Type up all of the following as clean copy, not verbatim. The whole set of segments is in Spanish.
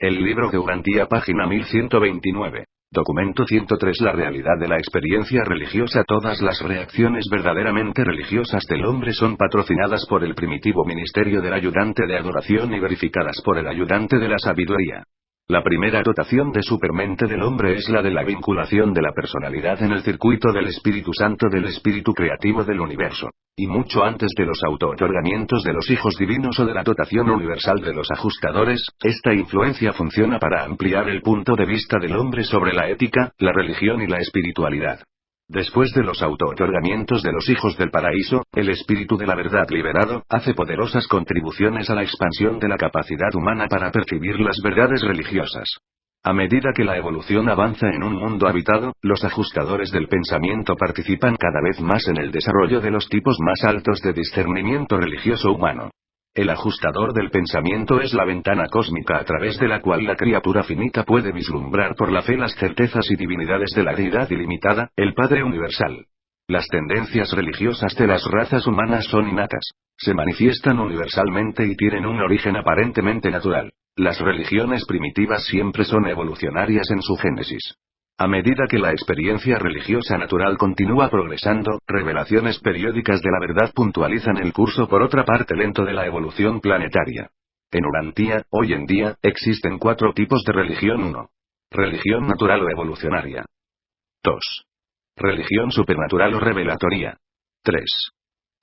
El libro de Urantía, página 1129. Documento 103. La realidad de la experiencia religiosa. Todas las reacciones verdaderamente religiosas del hombre son patrocinadas por el primitivo ministerio del ayudante de adoración y verificadas por el ayudante de la sabiduría. La primera dotación de supermente del hombre es la de la vinculación de la personalidad en el circuito del Espíritu Santo, del espíritu creativo del universo. Y mucho antes de los auto-otorgamientos de los hijos divinos o de la dotación universal de los ajustadores, esta influencia funciona para ampliar el punto de vista del hombre sobre la ética, la religión y la espiritualidad. Después de los auto-otorgamientos de los hijos del paraíso, el espíritu de la verdad liberado, hace poderosas contribuciones a la expansión de la capacidad humana para percibir las verdades religiosas. A medida que la evolución avanza en un mundo habitado, los ajustadores del pensamiento participan cada vez más en el desarrollo de los tipos más altos de discernimiento religioso humano. El ajustador del pensamiento es la ventana cósmica a través de la cual la criatura finita puede vislumbrar por la fe las certezas y divinidades de la deidad ilimitada, el Padre Universal. Las tendencias religiosas de las razas humanas son innatas. Se manifiestan universalmente y tienen un origen aparentemente natural. Las religiones primitivas siempre son evolucionarias en su génesis. A medida que la experiencia religiosa natural continúa progresando, revelaciones periódicas de la verdad puntualizan el curso por otra parte lento de la evolución planetaria. En Urantía, hoy en día, existen 4 tipos de religión. 1. Religión natural o evolucionaria. 2. Religión supernatural o revelatoria. 3.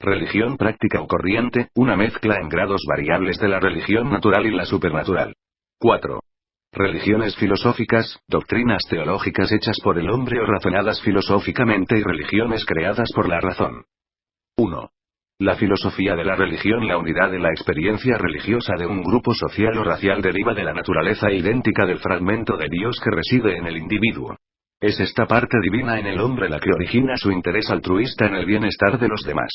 Religión práctica o corriente, una mezcla en grados variables de la religión natural y la supernatural. 4. Religiones filosóficas, doctrinas teológicas hechas por el hombre o razonadas filosóficamente y religiones creadas por la razón. 1. La filosofía de la religión. La unidad de la experiencia religiosa de un grupo social o racial deriva de la naturaleza idéntica del fragmento de Dios que reside en el individuo. Es esta parte divina en el hombre la que origina su interés altruista en el bienestar de los demás.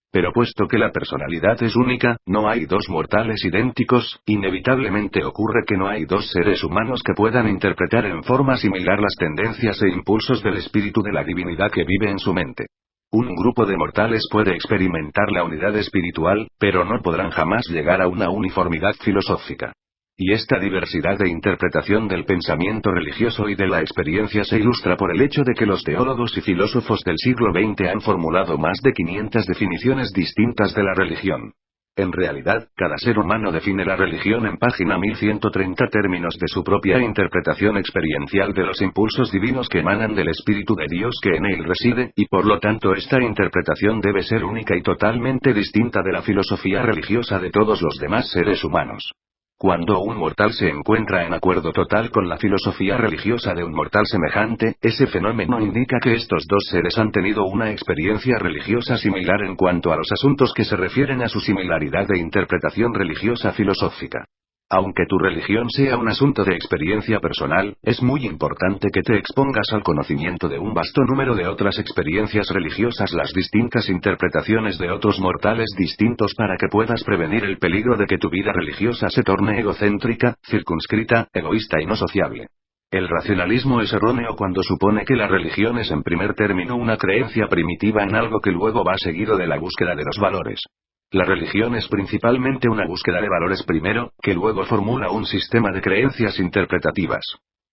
Pero puesto que la personalidad es única, no hay 2 mortales idénticos, inevitablemente ocurre que no hay 2 seres humanos que puedan interpretar en forma similar las tendencias e impulsos del espíritu de la divinidad que vive en su mente. Un grupo de mortales puede experimentar la unidad espiritual, pero no podrán jamás llegar a una uniformidad filosófica. Y esta diversidad de interpretación del pensamiento religioso y de la experiencia se ilustra por el hecho de que los teólogos y filósofos del siglo XX han formulado más de 500 definiciones distintas de la religión. En realidad, cada ser humano define la religión en página 1130 términos de su propia interpretación experiencial de los impulsos divinos que emanan del Espíritu de Dios que en él reside, y por lo tanto esta interpretación debe ser única y totalmente distinta de la filosofía religiosa de todos los demás seres humanos. Cuando un mortal se encuentra en acuerdo total con la filosofía religiosa de un mortal semejante, ese fenómeno indica que estos 2 seres han tenido una experiencia religiosa similar en cuanto a los asuntos que se refieren a su similaridad de interpretación religiosa filosófica. Aunque tu religión sea un asunto de experiencia personal, es muy importante que te expongas al conocimiento de un vasto número de otras experiencias religiosas, las distintas interpretaciones de otros mortales distintos para que puedas prevenir el peligro de que tu vida religiosa se torne egocéntrica, circunscrita, egoísta y no sociable. El racionalismo es erróneo cuando supone que la religión es en primer término una creencia primitiva en algo que luego va seguido de la búsqueda de los valores. La religión es principalmente una búsqueda de valores primero, que luego formula un sistema de creencias interpretativas.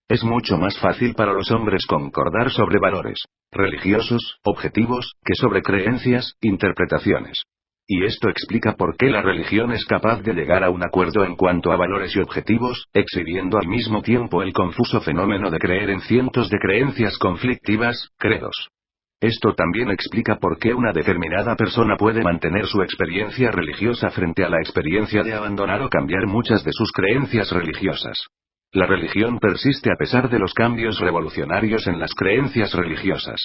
Es mucho más fácil para los hombres concordar sobre valores religiosos, objetivos, que sobre creencias, interpretaciones. Y esto explica por qué la religión es capaz de llegar a un acuerdo en cuanto a valores y objetivos, exhibiendo al mismo tiempo el confuso fenómeno de creer en cientos de creencias conflictivas, credos. Esto también explica por qué una determinada persona puede mantener su experiencia religiosa frente a la experiencia de abandonar o cambiar muchas de sus creencias religiosas. La religión persiste a pesar de los cambios revolucionarios en las creencias religiosas.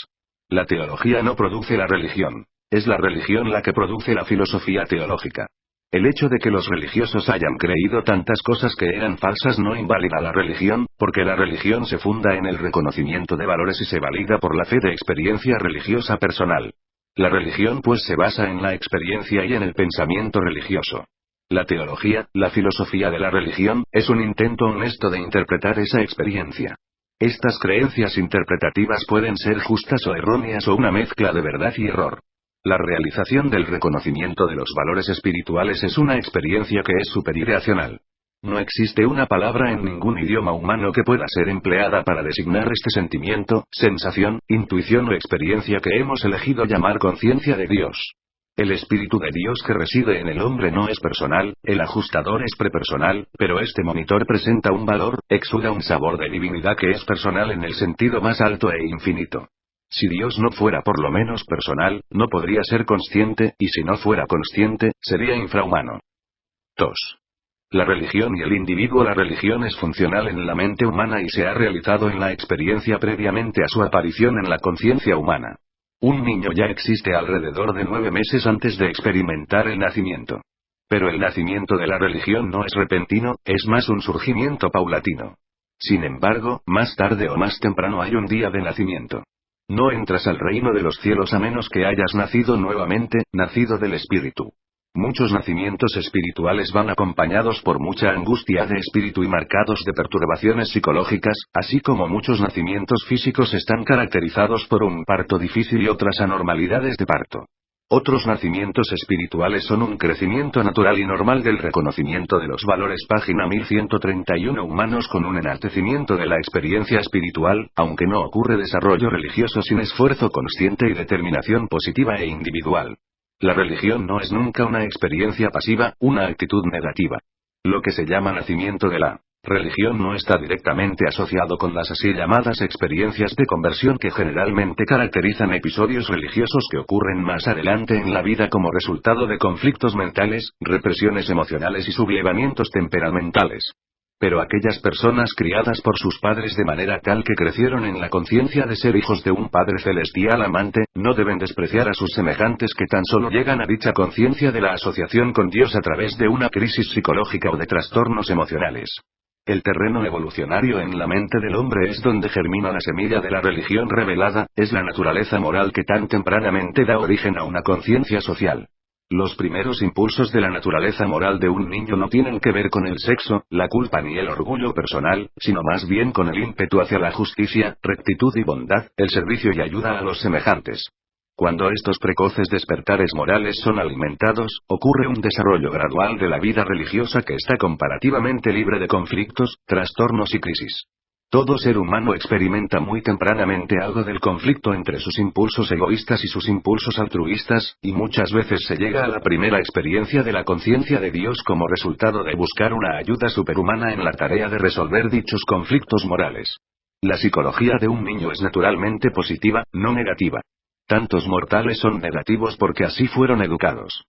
La teología no produce la religión. Es la religión la que produce la filosofía teológica. El hecho de que los religiosos hayan creído tantas cosas que eran falsas no invalida la religión, porque la religión se funda en el reconocimiento de valores y se valida por la fe de experiencia religiosa personal. La religión pues se basa en la experiencia y en el pensamiento religioso. La teología, la filosofía de la religión, es un intento honesto de interpretar esa experiencia. Estas creencias interpretativas pueden ser justas o erróneas o una mezcla de verdad y error. La realización del reconocimiento de los valores espirituales es una experiencia que es superior y racional. No existe una palabra en ningún idioma humano que pueda ser empleada para designar este sentimiento, sensación, intuición o experiencia que hemos elegido llamar conciencia de Dios. El Espíritu de Dios que reside en el hombre no es personal, el ajustador es prepersonal, pero este monitor presenta un valor, exuda un sabor de divinidad que es personal en el sentido más alto e infinito. Si Dios no fuera por lo menos personal, no podría ser consciente, y si no fuera consciente, sería infrahumano. 2. La religión y el individuo. La religión es funcional en la mente humana y se ha realizado en la experiencia previamente a su aparición en la conciencia humana. Un niño ya existe alrededor de 9 meses antes de experimentar el nacimiento. Pero el nacimiento de la religión no es repentino, es más un surgimiento paulatino. Sin embargo, más tarde o más temprano hay un día de nacimiento. No entras al reino de los cielos a menos que hayas nacido nuevamente, nacido del Espíritu. Muchos nacimientos espirituales van acompañados por mucha angustia de espíritu y marcados de perturbaciones psicológicas, así como muchos nacimientos físicos están caracterizados por un parto difícil y otras anormalidades de parto. Otros nacimientos espirituales son un crecimiento natural y normal del reconocimiento de los valores. Página 1131. Humanos con un enaltecimiento de la experiencia espiritual, aunque no ocurre desarrollo religioso sin esfuerzo consciente y determinación positiva e individual. La religión no es nunca una experiencia pasiva, una actitud negativa. Lo que se llama nacimiento de la religión no está directamente asociado con las así llamadas experiencias de conversión que generalmente caracterizan episodios religiosos que ocurren más adelante en la vida como resultado de conflictos mentales, represiones emocionales y sublevamientos temperamentales. Pero aquellas personas criadas por sus padres de manera tal que crecieron en la conciencia de ser hijos de un Padre Celestial amante, no deben despreciar a sus semejantes que tan solo llegan a dicha conciencia de la asociación con Dios a través de una crisis psicológica o de trastornos emocionales. El terreno evolucionario en la mente del hombre es donde germina la semilla de la religión revelada, es la naturaleza moral que tan tempranamente da origen a una conciencia social. Los primeros impulsos de la naturaleza moral de un niño no tienen que ver con el sexo, la culpa ni el orgullo personal, sino más bien con el ímpetu hacia la justicia, rectitud y bondad, el servicio y ayuda a los semejantes. Cuando estos precoces despertares morales son alimentados, ocurre un desarrollo gradual de la vida religiosa que está comparativamente libre de conflictos, trastornos y crisis. Todo ser humano experimenta muy tempranamente algo del conflicto entre sus impulsos egoístas y sus impulsos altruistas, y muchas veces se llega a la primera experiencia de la conciencia de Dios como resultado de buscar una ayuda superhumana en la tarea de resolver dichos conflictos morales. La psicología de un niño es naturalmente positiva, no negativa. Tantos mortales son negativos porque así fueron educados.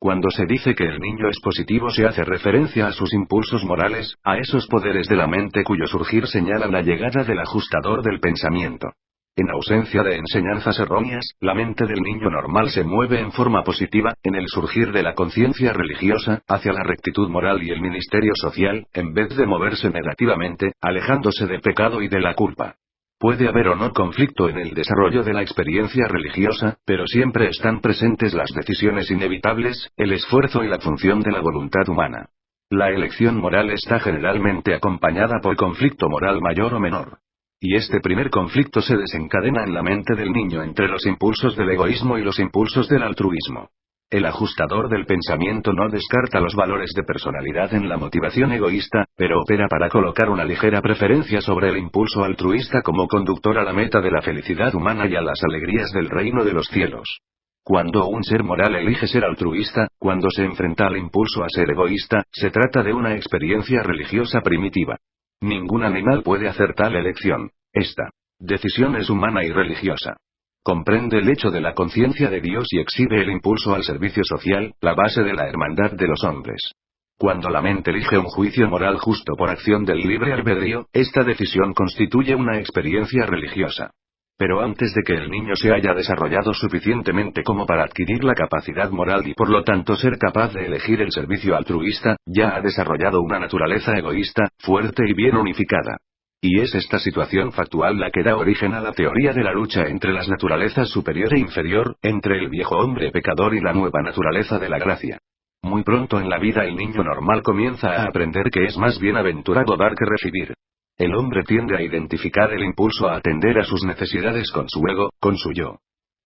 Cuando se dice que el niño es positivo se hace referencia a sus impulsos morales, a esos poderes de la mente cuyo surgir señala la llegada del ajustador del pensamiento. En ausencia de enseñanzas erróneas, la mente del niño normal se mueve en forma positiva, en el surgir de la conciencia religiosa, hacia la rectitud moral y el ministerio social, en vez de moverse negativamente, alejándose del pecado y de la culpa. Puede haber o no conflicto en el desarrollo de la experiencia religiosa, pero siempre están presentes las decisiones inevitables, el esfuerzo y la función de la voluntad humana. La elección moral está generalmente acompañada por conflicto moral mayor o menor. Y este primer conflicto se desencadena en la mente del niño entre los impulsos del egoísmo y los impulsos del altruismo. El ajustador del pensamiento no descarta los valores de personalidad en la motivación egoísta, pero opera para colocar una ligera preferencia sobre el impulso altruista como conductor a la meta de la felicidad humana y a las alegrías del reino de los cielos. Cuando un ser moral elige ser altruista, cuando se enfrenta al impulso a ser egoísta, se trata de una experiencia religiosa primitiva. Ningún animal puede hacer tal elección. Esta decisión es humana y religiosa. Comprende el hecho de la conciencia de Dios y exhibe el impulso al servicio social, la base de la hermandad de los hombres. Cuando la mente elige un juicio moral justo por acción del libre albedrío, esta decisión constituye una experiencia religiosa. Pero antes de que el niño se haya desarrollado suficientemente como para adquirir la capacidad moral y por lo tanto ser capaz de elegir el servicio altruista, ya ha desarrollado una naturaleza egoísta, fuerte y bien unificada. Y es esta situación factual la que da origen a la teoría de la lucha entre las naturalezas superior e inferior, entre el viejo hombre pecador y la nueva naturaleza de la gracia. Muy pronto en la vida el niño normal comienza a aprender que es más bienaventurado dar que recibir. El hombre tiende a identificar el impulso a atender a sus necesidades con su ego, con su yo.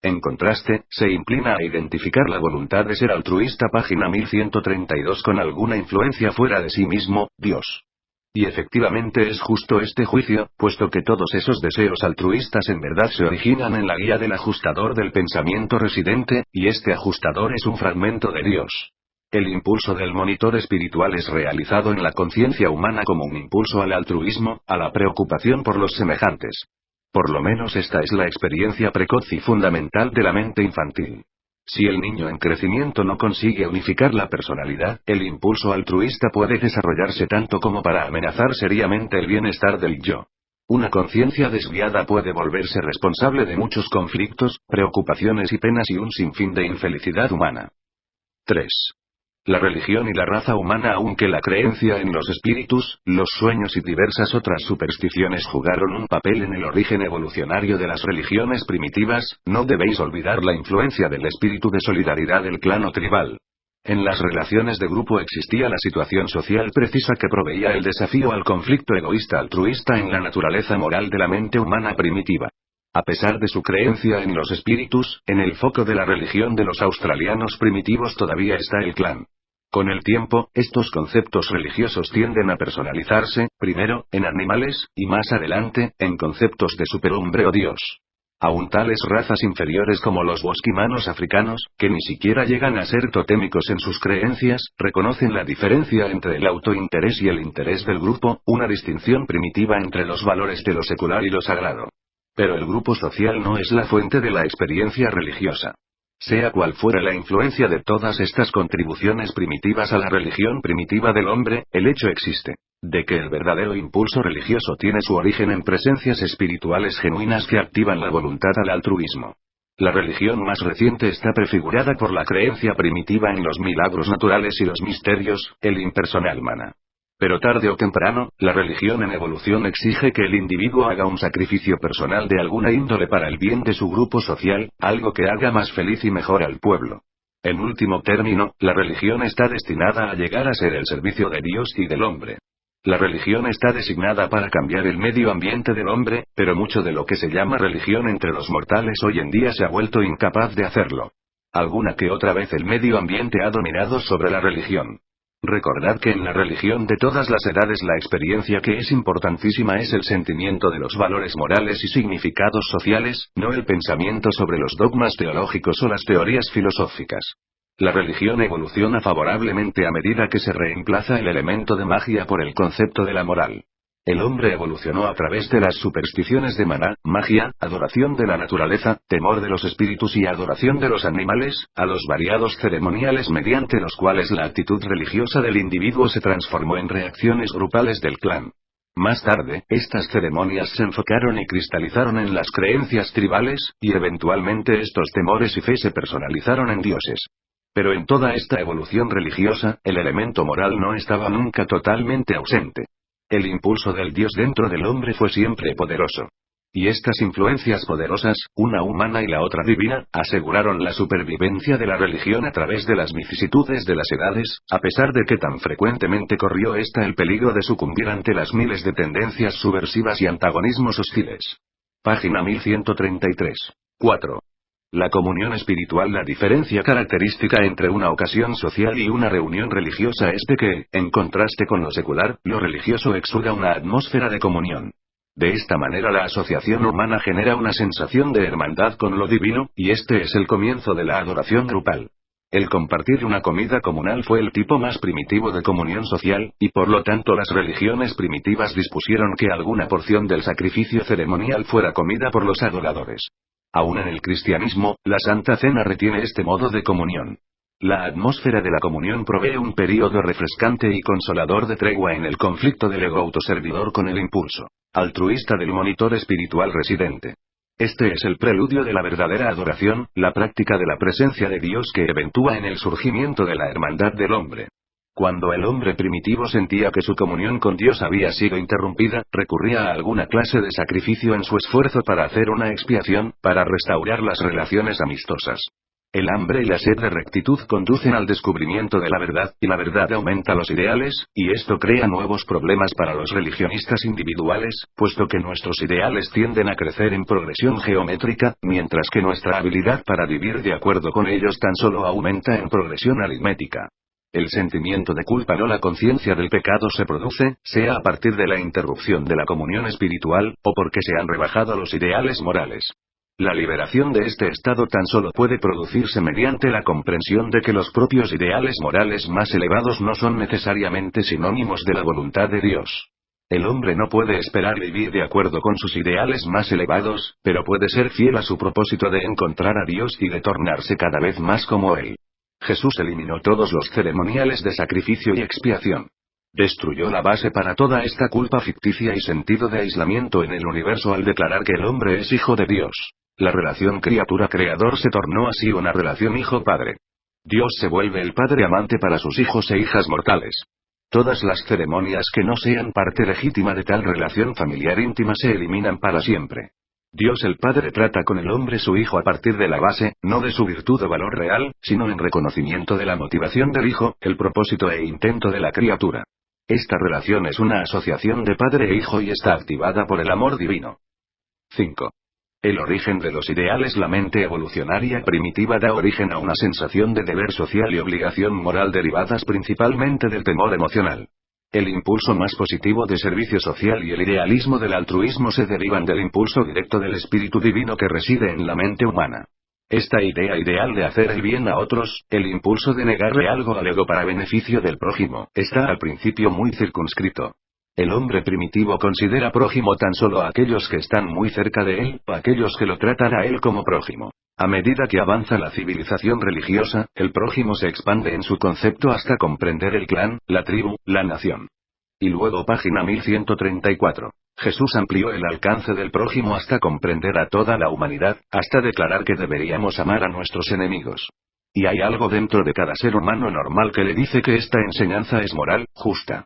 En contraste, se inclina a identificar la voluntad de ser altruista, página 1132, con alguna influencia fuera de sí mismo, Dios. Y efectivamente es justo este juicio, puesto que todos esos deseos altruistas en verdad se originan en la guía del ajustador del pensamiento residente, y este ajustador es un fragmento de Dios. El impulso del monitor espiritual es realizado en la conciencia humana como un impulso al altruismo, a la preocupación por los semejantes. Por lo menos esta es la experiencia precoz y fundamental de la mente infantil. Si el niño en crecimiento no consigue unificar la personalidad, el impulso altruista puede desarrollarse tanto como para amenazar seriamente el bienestar del yo. Una conciencia desviada puede volverse responsable de muchos conflictos, preocupaciones y penas y un sinfín de infelicidad humana. 3. La religión y la raza humana. Aunque la creencia en los espíritus, los sueños y diversas otras supersticiones jugaron un papel en el origen evolucionario de las religiones primitivas, no debéis olvidar la influencia del espíritu de solidaridad del clan o tribal. En las relaciones de grupo existía la situación social precisa que proveía el desafío al conflicto egoísta-altruista en la naturaleza moral de la mente humana primitiva. A pesar de su creencia en los espíritus, en el foco de la religión de los australianos primitivos todavía está el clan. Con el tiempo, estos conceptos religiosos tienden a personalizarse, primero, en animales, y más adelante, en conceptos de superhombre o dios. Aún tales razas inferiores como los bosquimanos africanos, que ni siquiera llegan a ser totémicos en sus creencias, reconocen la diferencia entre el autointerés y el interés del grupo, una distinción primitiva entre los valores de lo secular y lo sagrado. Pero el grupo social no es la fuente de la experiencia religiosa. Sea cual fuera la influencia de todas estas contribuciones primitivas a la religión primitiva del hombre, el hecho existe, de que el verdadero impulso religioso tiene su origen en presencias espirituales genuinas que activan la voluntad al altruismo. La religión más reciente está prefigurada por la creencia primitiva en los milagros naturales y los misterios, el impersonal mana. Pero tarde o temprano, la religión en evolución exige que el individuo haga un sacrificio personal de alguna índole para el bien de su grupo social, algo que haga más feliz y mejor al pueblo. En último término, la religión está destinada a llegar a ser el servicio de Dios y del hombre. La religión está designada para cambiar el medio ambiente del hombre, pero mucho de lo que se llama religión entre los mortales hoy en día se ha vuelto incapaz de hacerlo. Alguna que otra vez el medio ambiente ha dominado sobre la religión. Recordad que en la religión de todas las edades la experiencia que es importantísima es el sentimiento de los valores morales y significados sociales, no el pensamiento sobre los dogmas teológicos o las teorías filosóficas. La religión evoluciona favorablemente a medida que se reemplaza el elemento de magia por el concepto de la moral. El hombre evolucionó a través de las supersticiones de maná, magia, adoración de la naturaleza, temor de los espíritus y adoración de los animales, a los variados ceremoniales mediante los cuales la actitud religiosa del individuo se transformó en reacciones grupales del clan. Más tarde, estas ceremonias se enfocaron y cristalizaron en las creencias tribales, y eventualmente estos temores y fe se personalizaron en dioses. Pero en toda esta evolución religiosa, el elemento moral no estaba nunca totalmente ausente. El impulso del Dios dentro del hombre fue siempre poderoso. Y estas influencias poderosas, una humana y la otra divina, aseguraron la supervivencia de la religión a través de las vicisitudes de las edades, a pesar de que tan frecuentemente corrió ésta el peligro de sucumbir ante las miles de tendencias subversivas y antagonismos hostiles. Página 1133. 4. La comunión espiritual. La diferencia característica entre una ocasión social y una reunión religiosa es de que, en contraste con lo secular, lo religioso exuda una atmósfera de comunión. De esta manera la asociación humana genera una sensación de hermandad con lo divino, y este es el comienzo de la adoración grupal. El compartir una comida comunal fue el tipo más primitivo de comunión social, y por lo tanto las religiones primitivas dispusieron que alguna porción del sacrificio ceremonial fuera comida por los adoradores. Aún en el cristianismo, la Santa Cena retiene este modo de comunión. La atmósfera de la comunión provee un período refrescante y consolador de tregua en el conflicto del ego autoservidor con el impulso altruista del monitor espiritual residente. Este es el preludio de la verdadera adoración, la práctica de la presencia de Dios que eventúa en el surgimiento de la hermandad del hombre. Cuando el hombre primitivo sentía que su comunión con Dios había sido interrumpida, recurría a alguna clase de sacrificio en su esfuerzo para hacer una expiación, para restaurar las relaciones amistosas. El hambre y la sed de rectitud conducen al descubrimiento de la verdad, y la verdad aumenta los ideales, y esto crea nuevos problemas para los religionistas individuales, puesto que nuestros ideales tienden a crecer en progresión geométrica, mientras que nuestra habilidad para vivir de acuerdo con ellos tan solo aumenta en progresión aritmética. El sentimiento de culpa o la conciencia del pecado se produce, sea a partir de la interrupción de la comunión espiritual, o porque se han rebajado los ideales morales. La liberación de este estado tan solo puede producirse mediante la comprensión de que los propios ideales morales más elevados no son necesariamente sinónimos de la voluntad de Dios. El hombre no puede esperar vivir de acuerdo con sus ideales más elevados, pero puede ser fiel a su propósito de encontrar a Dios y de tornarse cada vez más como Él. Jesús eliminó todos los ceremoniales de sacrificio y expiación. Destruyó la base para toda esta culpa ficticia y sentido de aislamiento en el universo al declarar que el hombre es hijo de Dios. La relación criatura-creador se tornó así una relación hijo-padre. Dios se vuelve el padre amante para sus hijos e hijas mortales. Todas las ceremonias que no sean parte legítima de tal relación familiar íntima se eliminan para siempre. Dios el Padre trata con el hombre su hijo a partir de la base, no de su virtud o valor real, sino en reconocimiento de la motivación del hijo, el propósito e intento de la criatura. Esta relación es una asociación de padre e hijo y está activada por el amor divino. 5. El origen de los ideales. La mente evolucionaria primitiva da origen a una sensación de deber social y obligación moral derivadas principalmente del temor emocional. El impulso más positivo de servicio social y el idealismo del altruismo se derivan del impulso directo del espíritu divino que reside en la mente humana. Esta idea ideal de hacer el bien a otros, el impulso de negarle algo al ego para beneficio del prójimo, está al principio muy circunscrito. El hombre primitivo considera prójimo tan solo a aquellos que están muy cerca de él, o aquellos que lo tratan a él como prójimo. A medida que avanza la civilización religiosa, el prójimo se expande en su concepto hasta comprender el clan, la tribu, la nación. Y luego página 1134. Jesús amplió el alcance del prójimo hasta comprender a toda la humanidad, hasta declarar que deberíamos amar a nuestros enemigos. Y hay algo dentro de cada ser humano normal que le dice que esta enseñanza es moral, justa.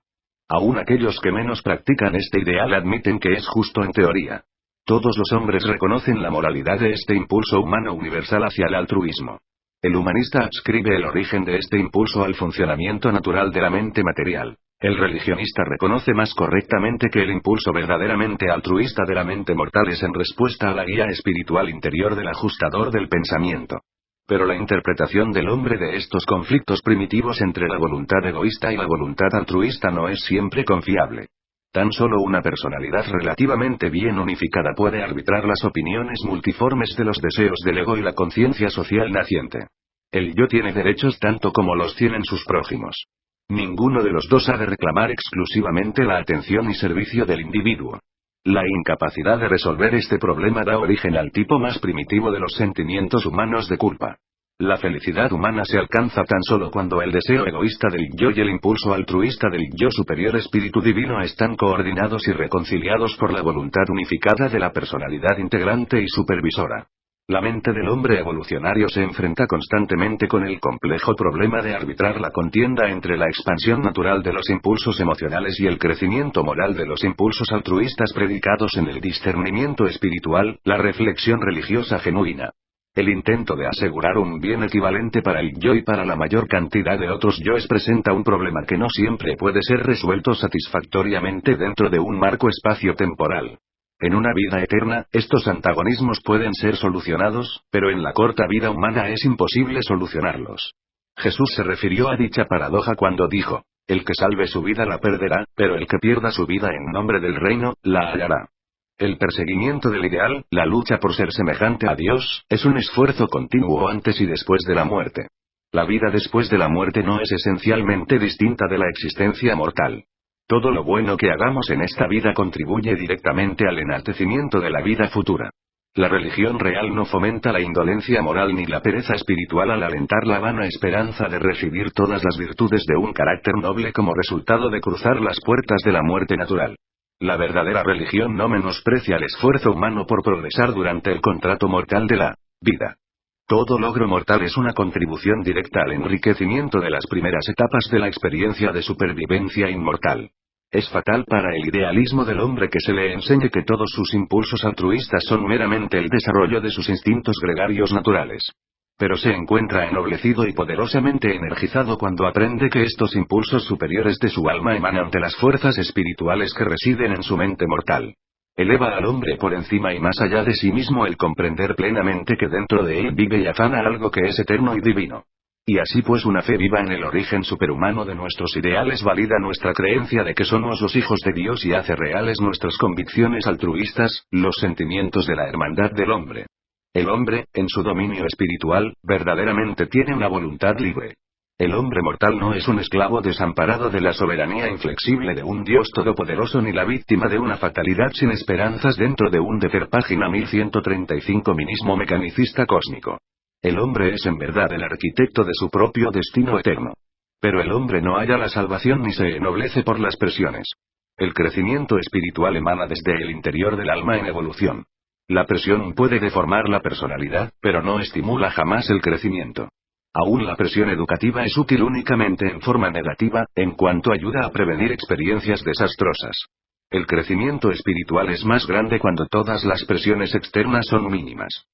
Aún aquellos que menos practican este ideal admiten que es justo en teoría. Todos los hombres reconocen la moralidad de este impulso humano universal hacia el altruismo. El humanista adscribe el origen de este impulso al funcionamiento natural de la mente material. El religionista reconoce más correctamente que el impulso verdaderamente altruista de la mente mortal es en respuesta a la guía espiritual interior del ajustador del pensamiento. Pero la interpretación del hombre de estos conflictos primitivos entre la voluntad egoísta y la voluntad altruista no es siempre confiable. Tan solo una personalidad relativamente bien unificada puede arbitrar las opiniones multiformes de los deseos del ego y la conciencia social naciente. El yo tiene derechos tanto como los tienen sus prójimos. Ninguno de los dos ha de reclamar exclusivamente la atención y servicio del individuo. La incapacidad de resolver este problema da origen al tipo más primitivo de los sentimientos humanos de culpa. La felicidad humana se alcanza tan solo cuando el deseo egoísta del yo y el impulso altruista del yo superior espíritu divino están coordinados y reconciliados por la voluntad unificada de la personalidad integrante y supervisora. La mente del hombre evolucionario se enfrenta constantemente con el complejo problema de arbitrar la contienda entre la expansión natural de los impulsos emocionales y el crecimiento moral de los impulsos altruistas predicados en el discernimiento espiritual, la reflexión religiosa genuina. El intento de asegurar un bien equivalente para el yo y para la mayor cantidad de otros yoes presenta un problema que no siempre puede ser resuelto satisfactoriamente dentro de un marco espacio-temporal. En una vida eterna, estos antagonismos pueden ser solucionados, pero en la corta vida humana es imposible solucionarlos. Jesús se refirió a dicha paradoja cuando dijo: el que salve su vida la perderá, pero el que pierda su vida en nombre del reino, la hallará. El perseguimiento del ideal, la lucha por ser semejante a Dios, es un esfuerzo continuo antes y después de la muerte. La vida después de la muerte no es esencialmente distinta de la existencia mortal. Todo lo bueno que hagamos en esta vida contribuye directamente al enaltecimiento de la vida futura. La religión real no fomenta la indolencia moral ni la pereza espiritual al alentar la vana esperanza de recibir todas las virtudes de un carácter noble como resultado de cruzar las puertas de la muerte natural. La verdadera religión no menosprecia el esfuerzo humano por progresar durante el contrato mortal de la vida. Todo logro mortal es una contribución directa al enriquecimiento de las primeras etapas de la experiencia de supervivencia inmortal. Es fatal para el idealismo del hombre que se le enseñe que todos sus impulsos altruistas son meramente el desarrollo de sus instintos gregarios naturales. Pero se encuentra ennoblecido y poderosamente energizado cuando aprende que estos impulsos superiores de su alma emanan de las fuerzas espirituales que residen en su mente mortal. Eleva al hombre por encima y más allá de sí mismo el comprender plenamente que dentro de él vive y afana algo que es eterno y divino. Y así pues una fe viva en el origen superhumano de nuestros ideales valida nuestra creencia de que somos los hijos de Dios y hace reales nuestras convicciones altruistas, los sentimientos de la hermandad del hombre. El hombre, en su dominio espiritual, verdaderamente tiene una voluntad libre. El hombre mortal no es un esclavo desamparado de la soberanía inflexible de un Dios todopoderoso ni la víctima de una fatalidad sin esperanzas dentro de un deber. Página 1135. Minismo mecanicista cósmico. El hombre es en verdad el arquitecto de su propio destino eterno. Pero el hombre no halla la salvación ni se ennoblece por las presiones. El crecimiento espiritual emana desde el interior del alma en evolución. La presión puede deformar la personalidad, pero no estimula jamás el crecimiento. Aún la presión educativa es útil únicamente en forma negativa, en cuanto ayuda a prevenir experiencias desastrosas. El crecimiento espiritual es más grande cuando todas las presiones externas son mínimas.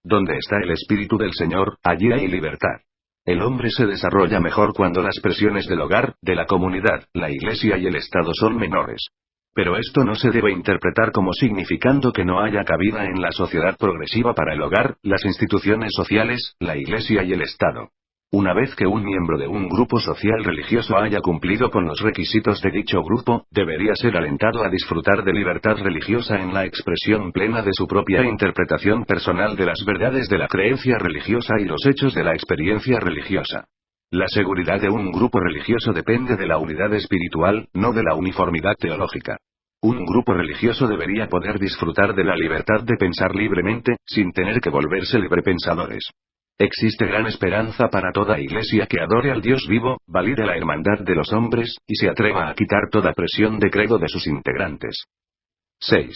Donde está el Espíritu del Señor, allí hay libertad. El hombre se desarrolla mejor cuando las presiones del hogar, de la comunidad, la iglesia y el Estado son menores. Pero esto no se debe interpretar como significando que no haya cabida en la sociedad progresiva para el hogar, las instituciones sociales, la iglesia y el Estado. Una vez que un miembro de un grupo social religioso haya cumplido con los requisitos de dicho grupo, debería ser alentado a disfrutar de libertad religiosa en la expresión plena de su propia interpretación personal de las verdades de la creencia religiosa y los hechos de la experiencia religiosa. La seguridad de un grupo religioso depende de la unidad espiritual, no de la uniformidad teológica. Un grupo religioso debería poder disfrutar de la libertad de pensar libremente, sin tener que volverse librepensadores. Existe gran esperanza para toda iglesia que adore al Dios vivo, valide la hermandad de los hombres, y se atreva a quitar toda presión de credo de sus integrantes. 6.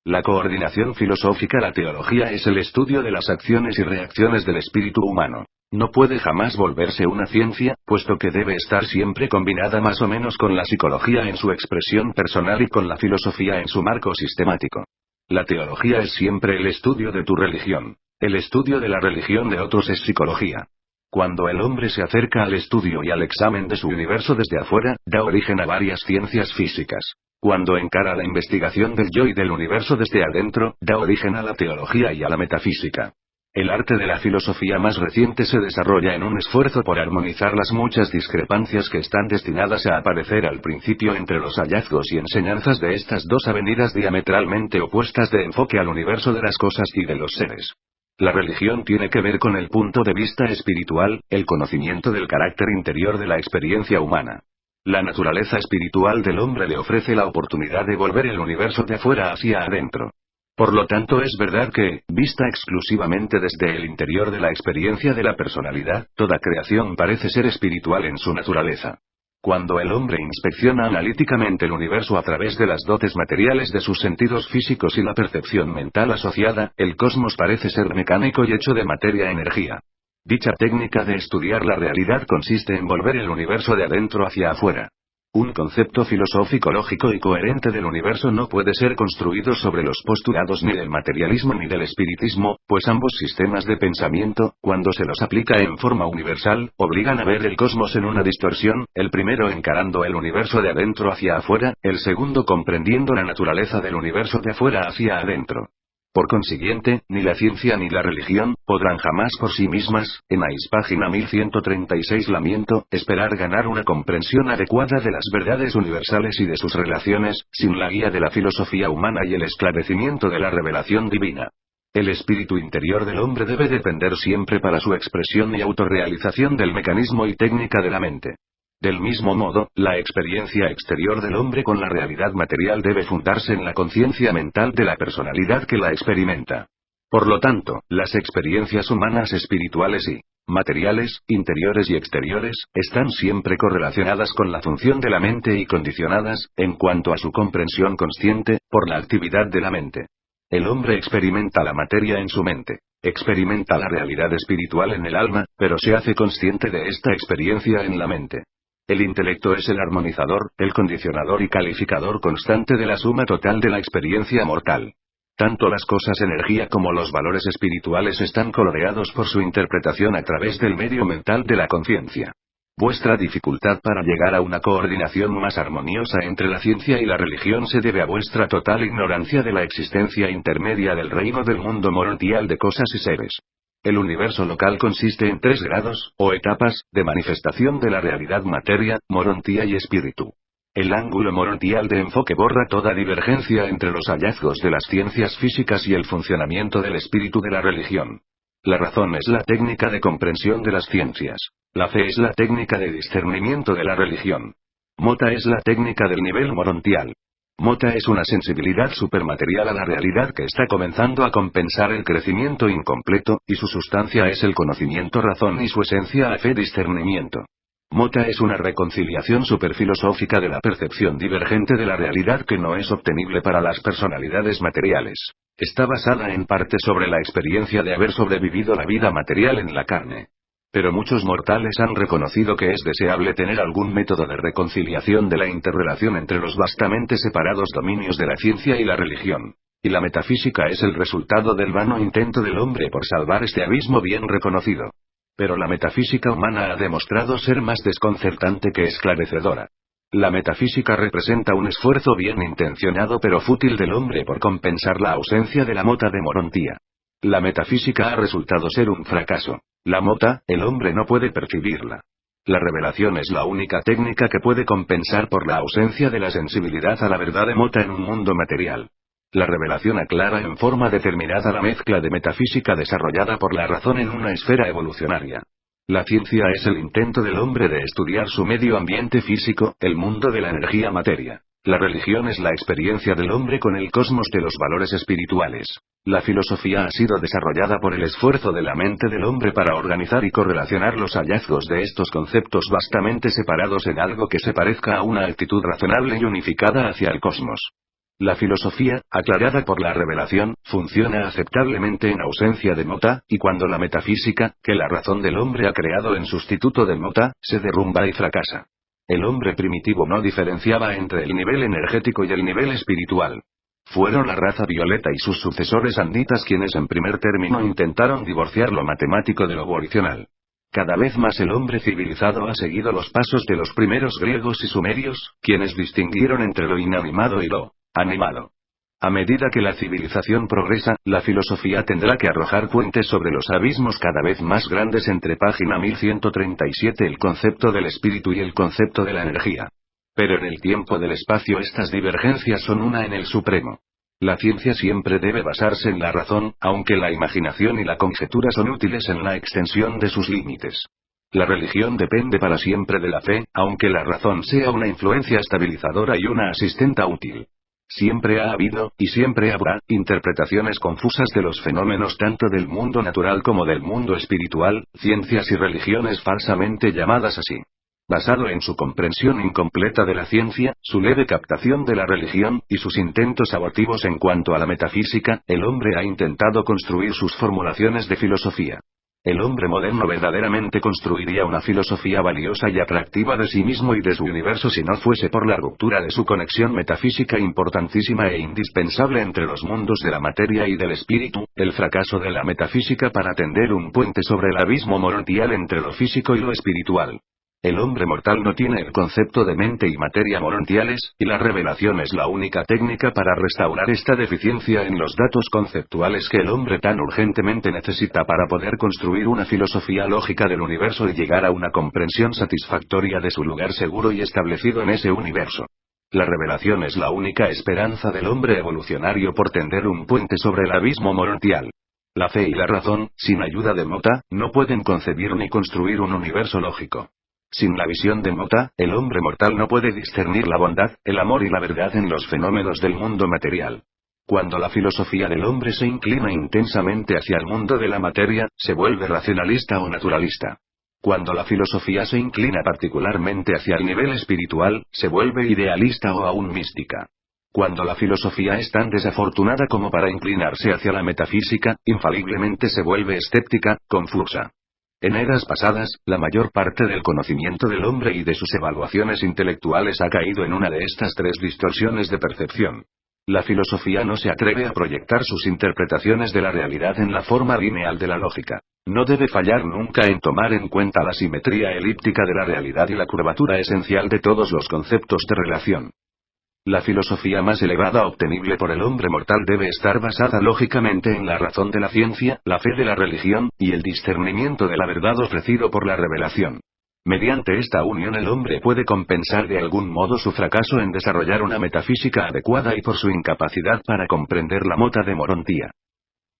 La coordinación filosófica. La teología es el estudio de las acciones y reacciones del espíritu humano. No puede jamás volverse una ciencia, puesto que debe estar siempre combinada más o menos con la psicología en su expresión personal y con la filosofía en su marco sistemático. La teología es siempre el estudio de tu religión. El estudio de la religión de otros es psicología. Cuando el hombre se acerca al estudio y al examen de su universo desde afuera, da origen a varias ciencias físicas. Cuando encara la investigación del yo y del universo desde adentro, da origen a la teología y a la metafísica. El arte de la filosofía más reciente se desarrolla en un esfuerzo por armonizar las muchas discrepancias que están destinadas a aparecer al principio entre los hallazgos y enseñanzas de estas dos avenidas diametralmente opuestas de enfoque al universo de las cosas y de los seres. La religión tiene que ver con el punto de vista espiritual, el conocimiento del carácter interior de la experiencia humana. La naturaleza espiritual del hombre le ofrece la oportunidad de volver el universo de afuera hacia adentro. Por lo tanto, es verdad que, vista exclusivamente desde el interior de la experiencia de la personalidad, toda creación parece ser espiritual en su naturaleza. Cuando el hombre inspecciona analíticamente el universo a través de las dotes materiales de sus sentidos físicos y la percepción mental asociada, el cosmos parece ser mecánico y hecho de materia-energía. Dicha técnica de estudiar la realidad consiste en volver el universo de adentro hacia afuera. Un concepto filosófico lógico y coherente del universo no puede ser construido sobre los postulados ni del materialismo ni del espiritismo, pues ambos sistemas de pensamiento, cuando se los aplica en forma universal, obligan a ver el cosmos en una distorsión, el primero encarando el universo de adentro hacia afuera, el segundo comprendiendo la naturaleza del universo de afuera hacia adentro. Por consiguiente, ni la ciencia ni la religión podrán jamás por sí mismas, Enais página 1136 lamento, esperar ganar una comprensión adecuada de las verdades universales y de sus relaciones, sin la guía de la filosofía humana y el esclarecimiento de la revelación divina. El espíritu interior del hombre debe depender siempre para su expresión y autorrealización del mecanismo y técnica de la mente. Del mismo modo, la experiencia exterior del hombre con la realidad material debe fundarse en la conciencia mental de la personalidad que la experimenta. Por lo tanto, las experiencias humanas espirituales y materiales, interiores y exteriores, están siempre correlacionadas con la función de la mente y condicionadas, en cuanto a su comprensión consciente, por la actividad de la mente. El hombre experimenta la materia en su mente. Experimenta la realidad espiritual en el alma, pero se hace consciente de esta experiencia en la mente. El intelecto es el armonizador, el condicionador y calificador constante de la suma total de la experiencia mortal. Tanto las cosas energía como los valores espirituales están coloreados por su interpretación a través del medio mental de la conciencia. Vuestra dificultad para llegar a una coordinación más armoniosa entre la ciencia y la religión se debe a vuestra total ignorancia de la existencia intermedia del reino del mundo morontial de cosas y seres. El universo local consiste en 3 grados, o etapas, de manifestación de la realidad materia, morontía y espíritu. El ángulo morontial de enfoque borra toda divergencia entre los hallazgos de las ciencias físicas y el funcionamiento del espíritu de la religión. La razón es la técnica de comprensión de las ciencias. La fe es la técnica de discernimiento de la religión. Mota es la técnica del nivel morontial. Mota es una sensibilidad supermaterial a la realidad que está comenzando a compensar el crecimiento incompleto, y su sustancia es el conocimiento razón y su esencia a fe discernimiento. Mota es una reconciliación superfilosófica de la percepción divergente de la realidad que no es obtenible para las personalidades materiales. Está basada en parte sobre la experiencia de haber sobrevivido la vida material en la carne. Pero muchos mortales han reconocido que es deseable tener algún método de reconciliación de la interrelación entre los vastamente separados dominios de la ciencia y la religión. Y la metafísica es el resultado del vano intento del hombre por salvar este abismo bien reconocido. Pero la metafísica humana ha demostrado ser más desconcertante que esclarecedora. La metafísica representa un esfuerzo bien intencionado pero fútil del hombre por compensar la ausencia de la mota de morontía. La metafísica ha resultado ser un fracaso. La mota, el hombre no puede percibirla. La revelación es la única técnica que puede compensar por la ausencia de la sensibilidad a la verdad de mota en un mundo material. La revelación aclara en forma determinada la mezcla de metafísica desarrollada por la razón en una esfera evolucionaria. La ciencia es el intento del hombre de estudiar su medio ambiente físico, el mundo de la energía materia. La religión es la experiencia del hombre con el cosmos de los valores espirituales. La filosofía ha sido desarrollada por el esfuerzo de la mente del hombre para organizar y correlacionar los hallazgos de estos conceptos vastamente separados en algo que se parezca a una actitud razonable y unificada hacia el cosmos. La filosofía, aclarada por la revelación, funciona aceptablemente en ausencia de mota, y cuando la metafísica, que la razón del hombre ha creado en sustituto de mota, se derrumba y fracasa. El hombre primitivo no diferenciaba entre el nivel energético y el nivel espiritual. Fueron la raza violeta y sus sucesores anditas quienes en primer término intentaron divorciar lo matemático de lo volicional. Cada vez más el hombre civilizado ha seguido los pasos de los primeros griegos y sumerios, quienes distinguieron entre lo inanimado y lo animado. A medida que la civilización progresa, la filosofía tendrá que arrojar puentes sobre los abismos cada vez más grandes entre página 1137 el concepto del espíritu y el concepto de la energía. Pero en el tiempo del espacio estas divergencias son una en el supremo. La ciencia siempre debe basarse en la razón, aunque la imaginación y la conjetura son útiles en la extensión de sus límites. La religión depende para siempre de la fe, aunque la razón sea una influencia estabilizadora y una asistenta útil. Siempre ha habido, y siempre habrá, interpretaciones confusas de los fenómenos tanto del mundo natural como del mundo espiritual, ciencias y religiones falsamente llamadas así. Basado en su comprensión incompleta de la ciencia, su leve captación de la religión, y sus intentos abortivos en cuanto a la metafísica, el hombre ha intentado construir sus formulaciones de filosofía. El hombre moderno verdaderamente construiría una filosofía valiosa y atractiva de sí mismo y de su universo si no fuese por la ruptura de su conexión metafísica importantísima e indispensable entre los mundos de la materia y del espíritu, el fracaso de la metafísica para tender un puente sobre el abismo morontial entre lo físico y lo espiritual. El hombre mortal no tiene el concepto de mente y materia morontiales, y la revelación es la única técnica para restaurar esta deficiencia en los datos conceptuales que el hombre tan urgentemente necesita para poder construir una filosofía lógica del universo y llegar a una comprensión satisfactoria de su lugar seguro y establecido en ese universo. La revelación es la única esperanza del hombre evolucionario por tender un puente sobre el abismo morontial. La fe y la razón, sin ayuda de Mota, no pueden concebir ni construir un universo lógico. Sin la visión de Mota, el hombre mortal no puede discernir la bondad, el amor y la verdad en los fenómenos del mundo material. Cuando la filosofía del hombre se inclina intensamente hacia el mundo de la materia, se vuelve racionalista o naturalista. Cuando la filosofía se inclina particularmente hacia el nivel espiritual, se vuelve idealista o aún mística. Cuando la filosofía es tan desafortunada como para inclinarse hacia la metafísica, infaliblemente se vuelve escéptica, confusa. En eras pasadas, la mayor parte del conocimiento del hombre y de sus evaluaciones intelectuales ha caído en una de estas 3 distorsiones de percepción. La filosofía no se atreve a proyectar sus interpretaciones de la realidad en la forma lineal de la lógica. No debe fallar nunca en tomar en cuenta la simetría elíptica de la realidad y la curvatura esencial de todos los conceptos de relación. La filosofía más elevada obtenible por el hombre mortal debe estar basada lógicamente en la razón de la ciencia, la fe de la religión, y el discernimiento de la verdad ofrecido por la revelación. Mediante esta unión el hombre puede compensar de algún modo su fracaso en desarrollar una metafísica adecuada y por su incapacidad para comprender la mota de Morontía.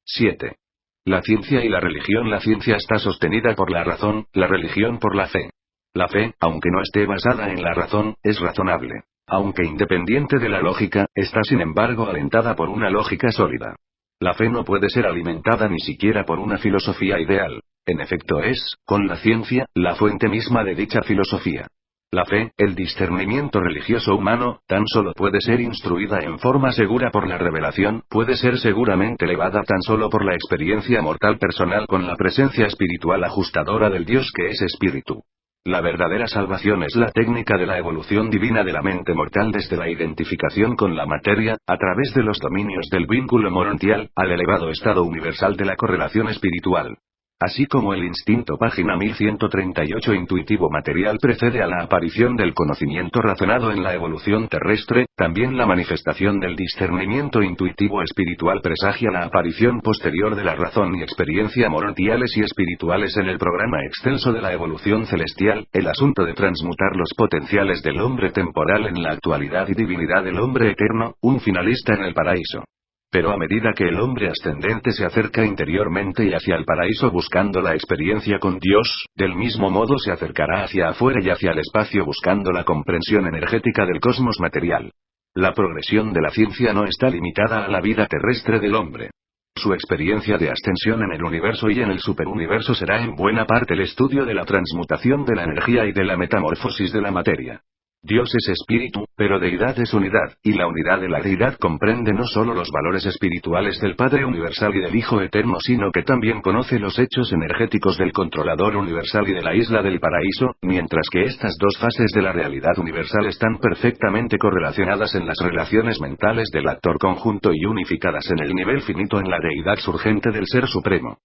7. La ciencia y la religión. La ciencia está sostenida por la razón, la religión por la fe. La fe, aunque no esté basada en la razón, es razonable. Aunque independiente de la lógica, está sin embargo alentada por una lógica sólida. La fe no puede ser alimentada ni siquiera por una filosofía ideal. En efecto es, con la ciencia, la fuente misma de dicha filosofía. La fe, el discernimiento religioso humano, tan solo puede ser instruida en forma segura por la revelación, puede ser seguramente elevada tan solo por la experiencia mortal personal con la presencia espiritual ajustadora del Dios que es espíritu. La verdadera salvación es la técnica de la evolución divina de la mente mortal desde la identificación con la materia, a través de los dominios del vínculo morontial, al elevado estado universal de la correlación espiritual. Así como el instinto, página 1138 intuitivo material precede a la aparición del conocimiento razonado en la evolución terrestre, también la manifestación del discernimiento intuitivo espiritual presagia la aparición posterior de la razón y experiencia morontiales y espirituales en el programa extenso de la evolución celestial, el asunto de transmutar los potenciales del hombre temporal en la actualidad y divinidad del hombre eterno, un finalista en el paraíso. Pero a medida que el hombre ascendente se acerca interiormente y hacia el paraíso buscando la experiencia con Dios, del mismo modo se acercará hacia afuera y hacia el espacio buscando la comprensión energética del cosmos material. La progresión de la ciencia no está limitada a la vida terrestre del hombre. Su experiencia de ascensión en el universo y en el superuniverso será en buena parte el estudio de la transmutación de la energía y de la metamorfosis de la materia. Dios es espíritu, pero deidad es unidad, y la unidad de la deidad comprende no solo los valores espirituales del Padre Universal y del Hijo Eterno, sino que también conoce los hechos energéticos del Controlador Universal y de la Isla del Paraíso, mientras que estas dos fases de la realidad universal están perfectamente correlacionadas en las relaciones mentales del actor conjunto y unificadas en el nivel finito en la deidad surgente del Ser Supremo.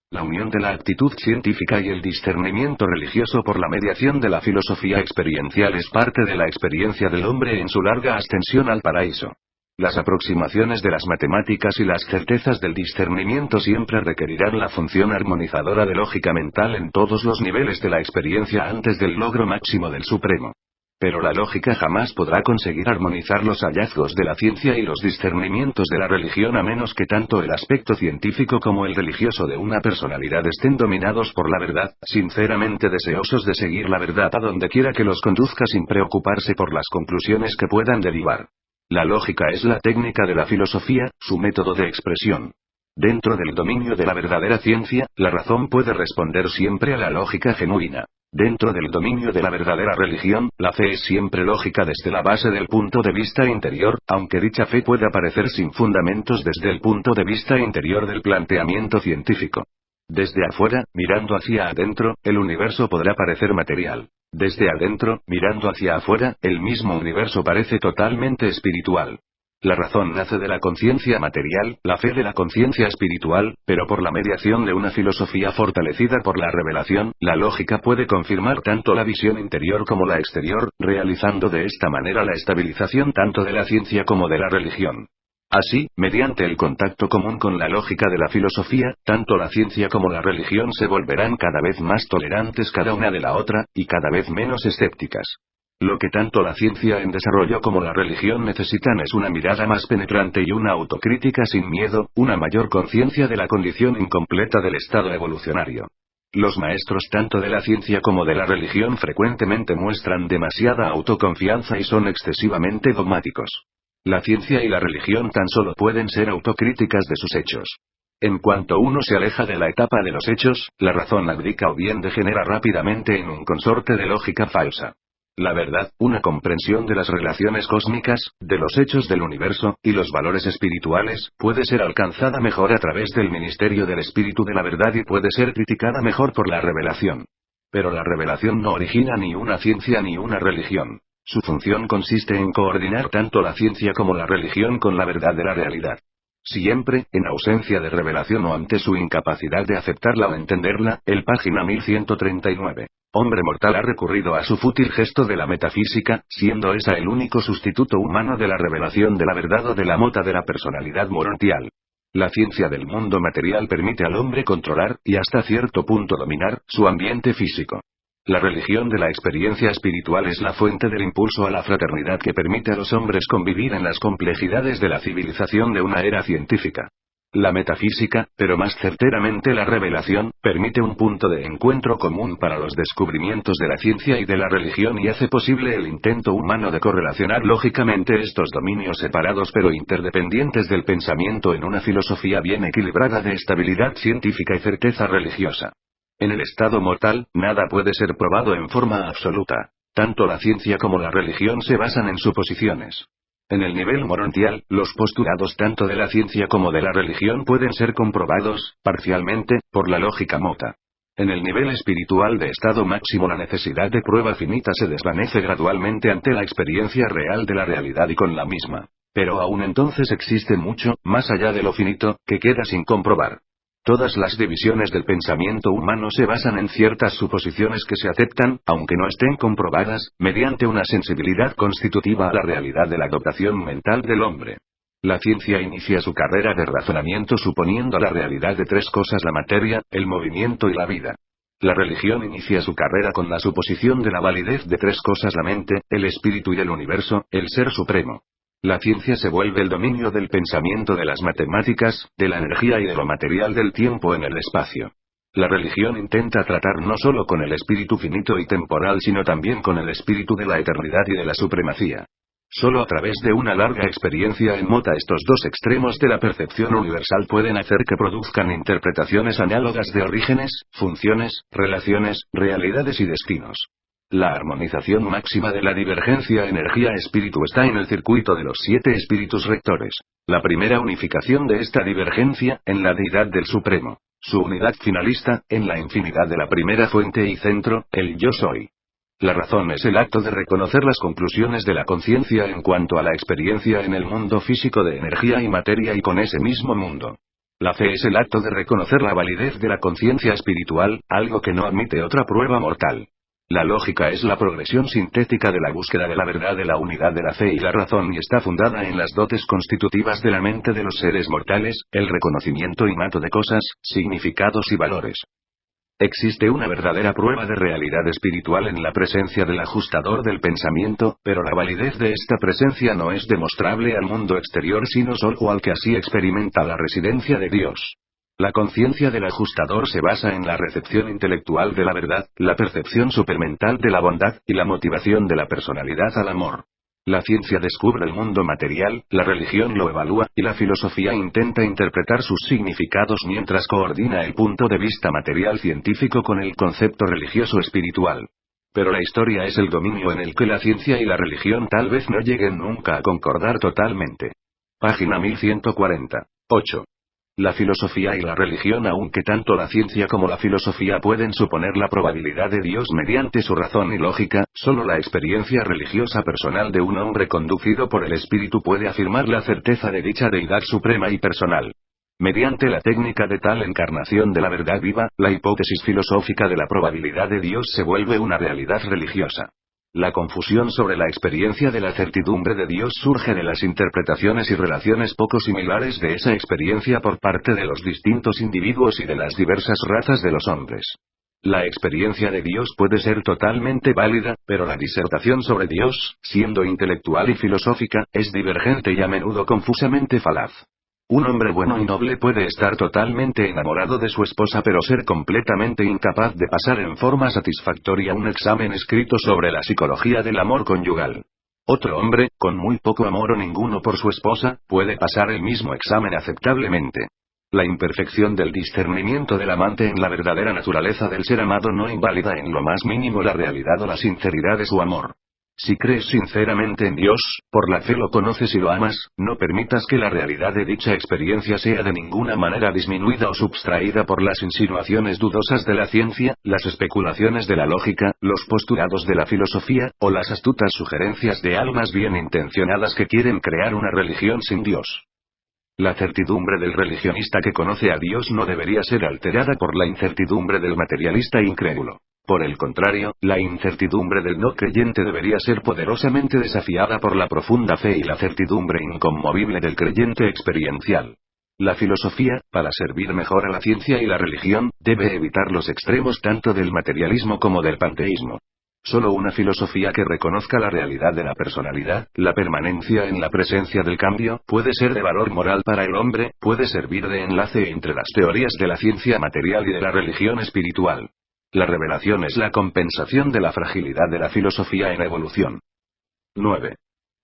La unión de la actitud científica y el discernimiento religioso por la mediación de la filosofía experiencial es parte de la experiencia del hombre en su larga ascensión al paraíso. Las aproximaciones de las matemáticas y las certezas del discernimiento siempre requerirán la función armonizadora de lógica mental en todos los niveles de la experiencia antes del logro máximo del Supremo. Pero la lógica jamás podrá conseguir armonizar los hallazgos de la ciencia y los discernimientos de la religión a menos que tanto el aspecto científico como el religioso de una personalidad estén dominados por la verdad, sinceramente deseosos de seguir la verdad a donde quiera que los conduzca sin preocuparse por las conclusiones que puedan derivar. La lógica es la técnica de la filosofía, su método de expresión. Dentro del dominio de la verdadera ciencia, la razón puede responder siempre a la lógica genuina. Dentro del dominio de la verdadera religión, la fe es siempre lógica desde la base del punto de vista interior, aunque dicha fe puede aparecer sin fundamentos desde el punto de vista interior del planteamiento científico. Desde afuera, mirando hacia adentro, el universo podrá parecer material. Desde adentro, mirando hacia afuera, el mismo universo parece totalmente espiritual. La razón nace de la conciencia material, la fe de la conciencia espiritual, pero por la mediación de una filosofía fortalecida por la revelación, la lógica puede confirmar tanto la visión interior como la exterior, realizando de esta manera la estabilización tanto de la ciencia como de la religión. Así, mediante el contacto común con la lógica de la filosofía, tanto la ciencia como la religión se volverán cada vez más tolerantes cada una de la otra, y cada vez menos escépticas. Lo que tanto la ciencia en desarrollo como la religión necesitan es una mirada más penetrante y una autocrítica sin miedo, una mayor conciencia de la condición incompleta del estado evolucionario. Los maestros tanto de la ciencia como de la religión frecuentemente muestran demasiada autoconfianza y son excesivamente dogmáticos. La ciencia y la religión tan solo pueden ser autocríticas de sus hechos. En cuanto uno se aleja de la etapa de los hechos, la razón abdica o bien degenera rápidamente en un consorte de lógica falsa. La verdad, una comprensión de las relaciones cósmicas, de los hechos del universo, y los valores espirituales, puede ser alcanzada mejor a través del ministerio del Espíritu de la Verdad y puede ser criticada mejor por la revelación. Pero la revelación no origina ni una ciencia ni una religión. Su función consiste en coordinar tanto la ciencia como la religión con la verdad de la realidad. Siempre, en ausencia de revelación o ante su incapacidad de aceptarla o entenderla, el página 1139. Hombre mortal ha recurrido a su fútil gesto de la metafísica, siendo esa el único sustituto humano de la revelación de la verdad o de la mota de la personalidad morontial. La ciencia del mundo material permite al hombre controlar, y hasta cierto punto dominar, su ambiente físico. La religión de la experiencia espiritual es la fuente del impulso a la fraternidad que permite a los hombres convivir en las complejidades de la civilización de una era científica. La metafísica, pero más certeramente la revelación, permite un punto de encuentro común para los descubrimientos de la ciencia y de la religión y hace posible el intento humano de correlacionar lógicamente estos dominios separados pero interdependientes del pensamiento en una filosofía bien equilibrada de estabilidad científica y certeza religiosa. En el estado mortal, nada puede ser probado en forma absoluta. Tanto la ciencia como la religión se basan en suposiciones. En el nivel morontial, los postulados tanto de la ciencia como de la religión pueden ser comprobados, parcialmente, por la lógica mota. En el nivel espiritual de estado máximo la necesidad de prueba finita se desvanece gradualmente ante la experiencia real de la realidad y con la misma. Pero aún entonces existe mucho, más allá de lo finito, que queda sin comprobar. Todas las divisiones del pensamiento humano se basan en ciertas suposiciones que se aceptan, aunque no estén comprobadas, mediante una sensibilidad constitutiva a la realidad de la dotación mental del hombre. La ciencia inicia su carrera de razonamiento suponiendo la realidad de tres cosas: la materia, el movimiento y la vida. La religión inicia su carrera con la suposición de la validez de tres cosas: la mente, el espíritu y el universo, el ser supremo. La ciencia se vuelve el dominio del pensamiento, de las matemáticas, de la energía y de lo material del tiempo en el espacio. La religión intenta tratar no solo con el espíritu finito y temporal sino también con el espíritu de la eternidad y de la supremacía. Solo a través de una larga experiencia en mota estos dos extremos de la percepción universal pueden hacer que produzcan interpretaciones análogas de orígenes, funciones, relaciones, realidades y destinos. La armonización máxima de la divergencia energía-espíritu está en el circuito de los 7 espíritus rectores. La primera unificación de esta divergencia, en la deidad del Supremo. Su unidad finalista, en la infinidad de la primera fuente y centro, el Yo Soy. La razón es el acto de reconocer las conclusiones de la conciencia en cuanto a la experiencia en el mundo físico de energía y materia y con ese mismo mundo. La fe es el acto de reconocer la validez de la conciencia espiritual, algo que no admite otra prueba mortal. La lógica es la progresión sintética de la búsqueda de la verdad de la unidad de la fe y la razón y está fundada en las dotes constitutivas de la mente de los seres mortales, el reconocimiento innato de cosas, significados y valores. Existe una verdadera prueba de realidad espiritual en la presencia del ajustador del pensamiento, pero la validez de esta presencia no es demostrable al mundo exterior sino solo al que así experimenta la residencia de Dios. La conciencia del ajustador se basa en la recepción intelectual de la verdad, la percepción supermental de la bondad, y la motivación de la personalidad al amor. La ciencia descubre el mundo material, la religión lo evalúa, y la filosofía intenta interpretar sus significados mientras coordina el punto de vista material científico con el concepto religioso espiritual. Pero la historia es el dominio en el que la ciencia y la religión tal vez no lleguen nunca a concordar totalmente. Página 1140. 8. La filosofía y la religión, aunque tanto la ciencia como la filosofía pueden suponer la probabilidad de Dios mediante su razón y lógica, solo la experiencia religiosa personal de un hombre conducido por el espíritu puede afirmar la certeza de dicha deidad suprema y personal. Mediante la técnica de tal encarnación de la verdad viva, la hipótesis filosófica de la probabilidad de Dios se vuelve una realidad religiosa. La confusión sobre la experiencia de la certidumbre de Dios surge de las interpretaciones y relaciones poco similares de esa experiencia por parte de los distintos individuos y de las diversas razas de los hombres. La experiencia de Dios puede ser totalmente válida, pero la disertación sobre Dios, siendo intelectual y filosófica, es divergente y a menudo confusamente falaz. Un hombre bueno y noble puede estar totalmente enamorado de su esposa pero ser completamente incapaz de pasar en forma satisfactoria un examen escrito sobre la psicología del amor conyugal. Otro hombre, con muy poco amor o ninguno por su esposa, puede pasar el mismo examen aceptablemente. La imperfección del discernimiento del amante en la verdadera naturaleza del ser amado no invalida en lo más mínimo la realidad o la sinceridad de su amor. Si crees sinceramente en Dios, por la fe lo conoces y lo amas, no permitas que la realidad de dicha experiencia sea de ninguna manera disminuida o subtraída por las insinuaciones dudosas de la ciencia, las especulaciones de la lógica, los postulados de la filosofía, o las astutas sugerencias de almas bien intencionadas que quieren crear una religión sin Dios. La certidumbre del religionista que conoce a Dios no debería ser alterada por la incertidumbre del materialista incrédulo. Por el contrario, la incertidumbre del no creyente debería ser poderosamente desafiada por la profunda fe y la certidumbre inconmovible del creyente experiencial. La filosofía, para servir mejor a la ciencia y la religión, debe evitar los extremos tanto del materialismo como del panteísmo. Solo una filosofía que reconozca la realidad de la personalidad, la permanencia en la presencia del cambio, puede ser de valor moral para el hombre, puede servir de enlace entre las teorías de la ciencia material y de la religión espiritual. La revelación es la compensación de la fragilidad de la filosofía en evolución. 9.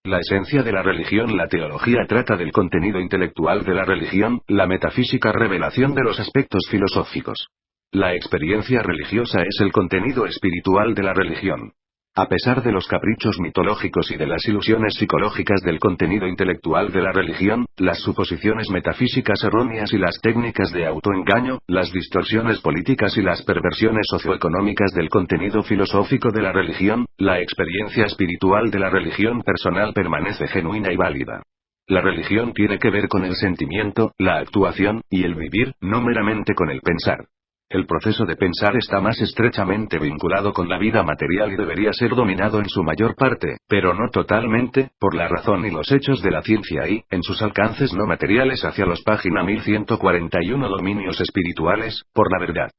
La esencia de la religión. La teología trata del contenido intelectual de la religión, la metafísica revelación de los aspectos filosóficos. La experiencia religiosa es el contenido espiritual de la religión. A pesar de los caprichos mitológicos y de las ilusiones psicológicas del contenido intelectual de la religión, las suposiciones metafísicas erróneas y las técnicas de autoengaño, las distorsiones políticas y las perversiones socioeconómicas del contenido filosófico de la religión, la experiencia espiritual de la religión personal permanece genuina y válida. La religión tiene que ver con el sentimiento, la actuación, y el vivir, no meramente con el pensar. El proceso de pensar está más estrechamente vinculado con la vida material y debería ser dominado en su mayor parte, pero no totalmente, por la razón y los hechos de la ciencia y, en sus alcances no materiales hacia los página 1141 dominios espirituales, por la verdad.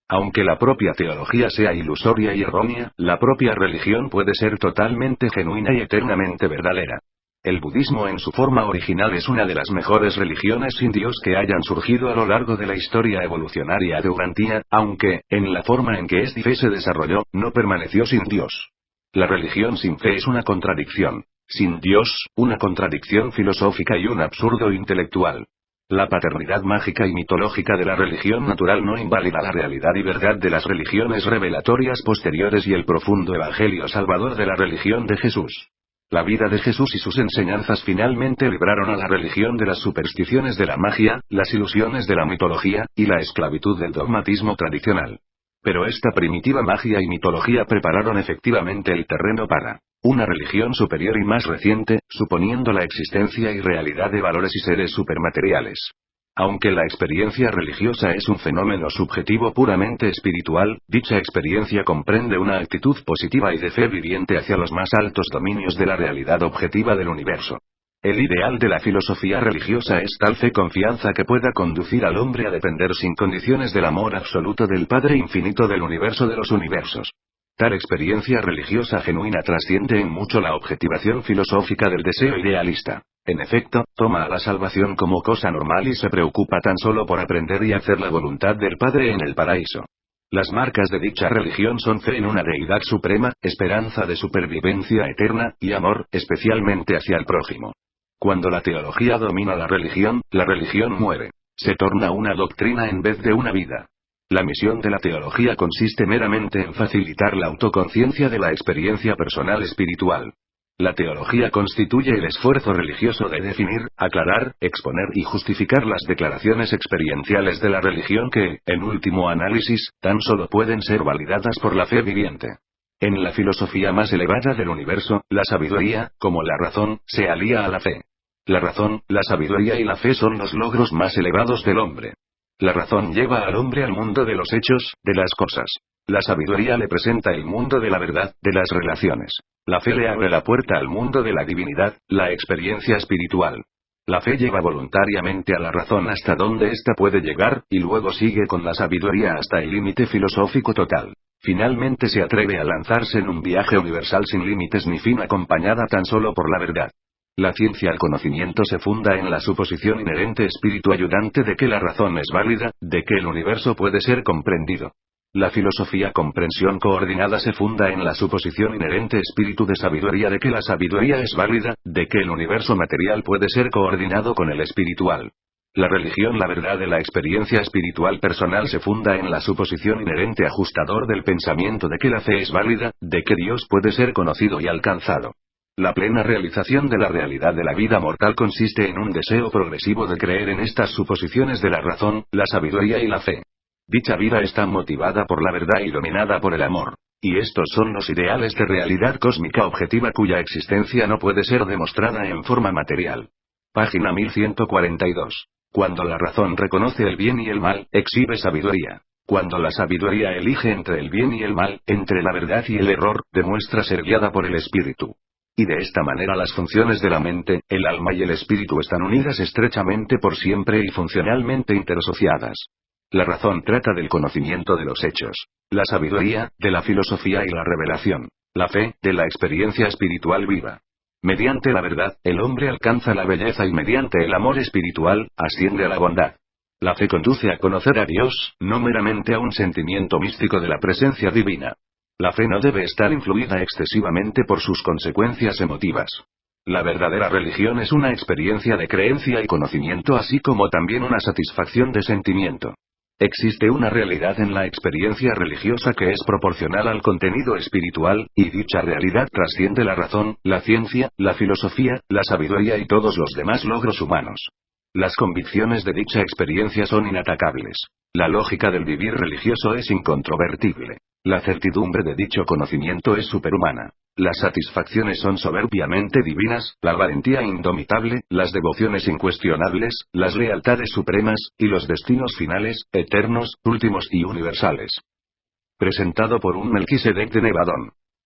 Aunque la propia teología sea ilusoria y errónea, la propia religión puede ser totalmente genuina y eternamente verdadera. El budismo en su forma original es una de las mejores religiones sin Dios que hayan surgido a lo largo de la historia evolucionaria de Urantia, aunque, en la forma en que esta fe se desarrolló, no permaneció sin Dios. La religión sin fe es una contradicción. Sin Dios, una contradicción filosófica y un absurdo intelectual. La paternidad mágica y mitológica de la religión natural no invalida la realidad y verdad de las religiones revelatorias posteriores y el profundo evangelio salvador de la religión de Jesús. La vida de Jesús y sus enseñanzas finalmente libraron a la religión de las supersticiones de la magia, las ilusiones de la mitología, y la esclavitud del dogmatismo tradicional. Pero esta primitiva magia y mitología prepararon efectivamente el terreno para una religión superior y más reciente, suponiendo la existencia y realidad de valores y seres supermateriales. Aunque la experiencia religiosa es un fenómeno subjetivo puramente espiritual, dicha experiencia comprende una actitud positiva y de fe viviente hacia los más altos dominios de la realidad objetiva del universo. El ideal de la filosofía religiosa es tal fe confianza que pueda conducir al hombre a depender sin condiciones del amor absoluto del Padre infinito del universo de los universos. Tal experiencia religiosa genuina trasciende en mucho la objetivación filosófica del deseo idealista. En efecto, toma a la salvación como cosa normal y se preocupa tan solo por aprender y hacer la voluntad del Padre en el paraíso. Las marcas de dicha religión son fe en una deidad suprema, esperanza de supervivencia eterna, y amor, especialmente hacia el prójimo. Cuando la teología domina la religión muere. Se torna una doctrina en vez de una vida. La misión de la teología consiste meramente en facilitar la autoconciencia de la experiencia personal espiritual. La teología constituye el esfuerzo religioso de definir, aclarar, exponer y justificar las declaraciones experienciales de la religión que, en último análisis, tan solo pueden ser validadas por la fe viviente. En la filosofía más elevada del universo, la sabiduría, como la razón, se alía a la fe. La razón, la sabiduría y la fe son los logros más elevados del hombre. La razón lleva al hombre al mundo de los hechos, de las cosas. La sabiduría le presenta el mundo de la verdad, de las relaciones. La fe le abre la puerta al mundo de la divinidad, la experiencia espiritual. La fe lleva voluntariamente a la razón hasta donde ésta puede llegar, y luego sigue con la sabiduría hasta el límite filosófico total. Finalmente se atreve a lanzarse en un viaje universal sin límites ni fin acompañada tan solo por la verdad. La ciencia al conocimiento se funda en la suposición inherente espíritu ayudante de que la razón es válida, de que el universo puede ser comprendido. La filosofía comprensión coordinada se funda en la suposición inherente espíritu de sabiduría de que la sabiduría es válida, de que el universo material puede ser coordinado con el espiritual. La religión, la verdad de la experiencia espiritual personal se funda en la suposición inherente ajustador del pensamiento de que la fe es válida, de que Dios puede ser conocido y alcanzado. La plena realización de la realidad de la vida mortal consiste en un deseo progresivo de creer en estas suposiciones de la razón, la sabiduría y la fe. Dicha vida está motivada por la verdad y dominada por el amor. Y estos son los ideales de realidad cósmica objetiva cuya existencia no puede ser demostrada en forma material. Página 1142. Cuando la razón reconoce el bien y el mal, exhibe sabiduría. Cuando la sabiduría elige entre el bien y el mal, entre la verdad y el error, demuestra ser guiada por el espíritu. Y de esta manera las funciones de la mente, el alma y el espíritu están unidas estrechamente por siempre y funcionalmente intersociadas. La razón trata del conocimiento de los hechos. La sabiduría, de la filosofía y la revelación. La fe, de la experiencia espiritual viva. Mediante la verdad, el hombre alcanza la belleza y mediante el amor espiritual, asciende a la bondad. La fe conduce a conocer a Dios, no meramente a un sentimiento místico de la presencia divina. La fe no debe estar influida excesivamente por sus consecuencias emotivas. La verdadera religión es una experiencia de creencia y conocimiento así como también una satisfacción de sentimiento. Existe una realidad en la experiencia religiosa que es proporcional al contenido espiritual, y dicha realidad trasciende la razón, la ciencia, la filosofía, la sabiduría y todos los demás logros humanos. Las convicciones de dicha experiencia son inatacables. La lógica del vivir religioso es incontrovertible. La certidumbre de dicho conocimiento es superhumana. Las satisfacciones son soberbiamente divinas, la valentía indomitable, las devociones incuestionables, las lealtades supremas, y los destinos finales, eternos, últimos y universales. Presentado por un Melquisedec de Nevadón.